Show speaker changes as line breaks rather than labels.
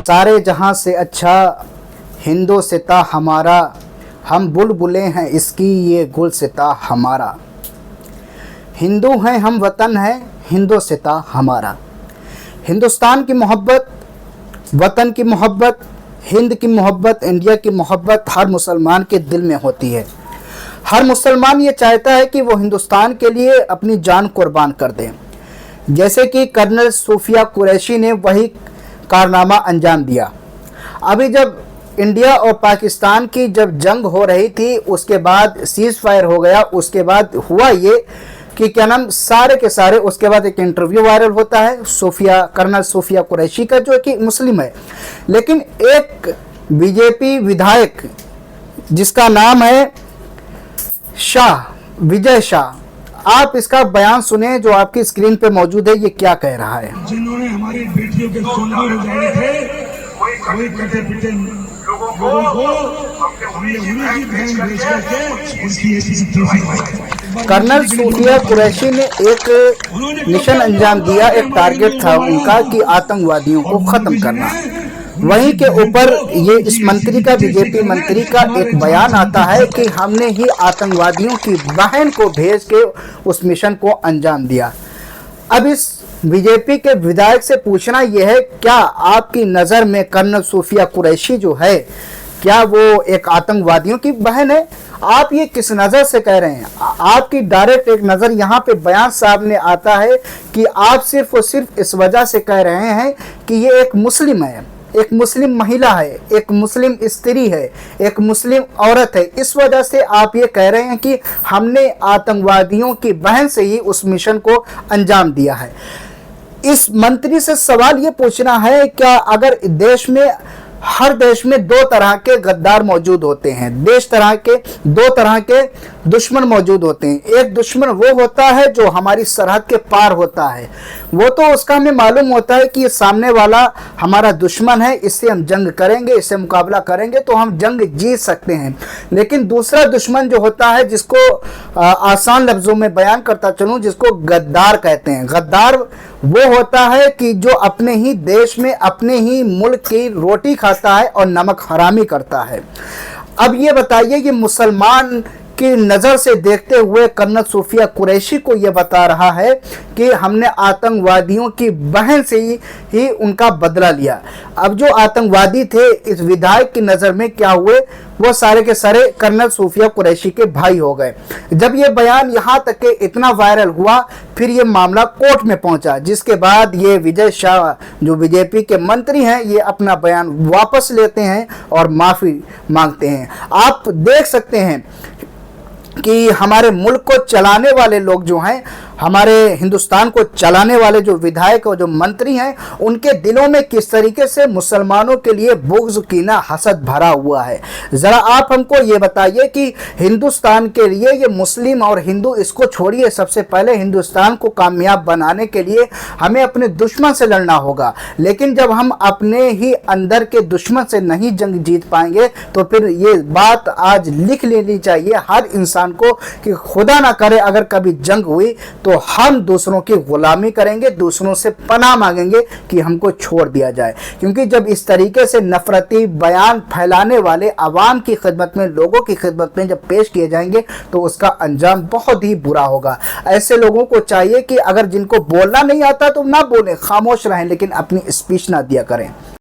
सारे जहां से अच्छा हिंदोसिता हमारा, हम बुलबुले हैं इसकी ये गुलसिता हमारा। हिंदू हैं हम, वतन है हिंदोसिता हमारा। हिंदुस्तान की मोहब्बत, वतन की मोहब्बत, हिंद की मोहब्बत, इंडिया की मोहब्बत हर मुसलमान के दिल में होती है। हर मुसलमान ये चाहता है कि वो हिंदुस्तान के लिए अपनी जान कुर्बान कर दें, जैसे कि कर्नल सूफिया कुरैशी ने वही कारनामा अंजाम दिया। अभी जब इंडिया और पाकिस्तान की जब जंग हो रही थी, उसके बाद सीज फायर हो गया, उसके बाद हुआ ये कि क्या नाम, सारे के सारे उसके बाद एक इंटरव्यू वायरल होता है कर्नल सूफिया कुरैशी का, जो कि मुस्लिम है, लेकिन एक बीजेपी विधायक जिसका नाम है विजय शाह, आप इसका बयान सुने जो आपकी स्क्रीन पे मौजूद है। ये क्या कह रहा है।
जिन्होंने हमारी बेटियों के सोने उजाड़े थे, वही कटे पिटे लोगों को हमने उन्हीं की बहन बेच करके उसकी ऐसी।
कर्नल सूफिया कुरैशी ने एक मिशन अंजाम दिया, एक टारगेट था उनका कि आतंकवादियों को खत्म करना। वहीं के ऊपर ये इस मंत्री का, बीजेपी मंत्री का एक बयान आता है कि हमने ही आतंकवादियों की बहन को भेज के उस मिशन को अंजाम दिया। अब इस बीजेपी के विधायक से पूछना यह है, क्या आपकी नज़र में कर्नल सूफिया कुरैशी जो है, क्या वो एक आतंकवादियों की बहन है? आप ये किस नज़र से कह रहे हैं? आपकी डायरेक्ट एक नज़र यहाँ पे बयान सामने आता है कि आप सिर्फ और सिर्फ इस वजह से कह रहे हैं कि ये एक मुस्लिम है, एक मुस्लिम महिला है, एक मुस्लिम स्त्री है, एक मुस्लिम औरत है, इस वजह से आप ये कह रहे हैं कि हमने आतंकवादियों की बहन से ही उस मिशन को अंजाम दिया है। इस मंत्री से सवाल ये पूछना है, क्या अगर देश में, हर देश में दो तरह के गद्दार मौजूद होते हैं, दो तरह के दुश्मन मौजूद होते हैं। एक दुश्मन वो होता है जो हमारी सरहद के पार होता है, वो तो उसका हमें मालूम होता है कि ये सामने वाला हमारा दुश्मन है, इससे हम जंग करेंगे, इससे मुकाबला करेंगे तो हम जंग जीत सकते हैं। लेकिन दूसरा दुश्मन जो होता है, जिसको आसान लफ्जों में बयान करता चलूं, जिसको गद्दार कहते हैं। गद्दार वो होता है कि जो अपने ही देश में, अपने ही मुल्क की रोटी खाता है और नमक हरामी करता है। अब ये बताइए, ये मुसलमान की नज़र से देखते हुए कर्नल सूफिया कुरैशी को यह बता रहा है कि हमने आतंकवादियों की बहन से ही उनका बदला लिया। अब जो आतंकवादी थे इस विधायक की नज़र में क्या हुए, वो सारे के सारे कर्नल सूफिया कुरैशी के भाई हो गए। जब ये बयान यहाँ तक के इतना वायरल हुआ, फिर ये मामला कोर्ट में पहुंचा, जिसके बाद ये विजय शाह जो बीजेपी के मंत्री हैं, ये अपना बयान वापस लेते हैं और माफ़ी मांगते हैं। आप देख सकते हैं कि हमारे मुल्क को चलाने वाले लोग जो हैं, हमारे हिंदुस्तान को चलाने वाले जो विधायक और जो मंत्री हैं, उनके दिलों में किस तरीके से मुसलमानों के लिए बुग़्ज़, कीना, हसद भरा हुआ है। ज़रा आप हमको ये बताइए कि हिंदुस्तान के लिए, ये मुस्लिम और हिंदू इसको छोड़िए, सबसे पहले हिंदुस्तान को कामयाब बनाने के लिए हमें अपने दुश्मन से लड़ना होगा। लेकिन जब हम अपने ही अंदर के दुश्मन से नहीं जंग जीत पाएंगे, तो फिर ये बात आज लिख लेनी चाहिए हर इंसान को कि खुदा ना करे अगर कभी जंग हुई तो हम दूसरों की गुलामी करेंगे, दूसरों से पनाह मांगेंगे कि हमको छोड़ दिया जाए। क्योंकि जब इस तरीके से नफरती बयान फैलाने वाले आवाम की खिदमत में, लोगों की खिदमत में जब पेश किए जाएंगे तो उसका अंजाम बहुत ही बुरा होगा। ऐसे लोगों को चाहिए कि अगर जिनको बोलना नहीं आता तो ना बोलें, खामोश रहें, लेकिन अपनी स्पीच ना दिया करें।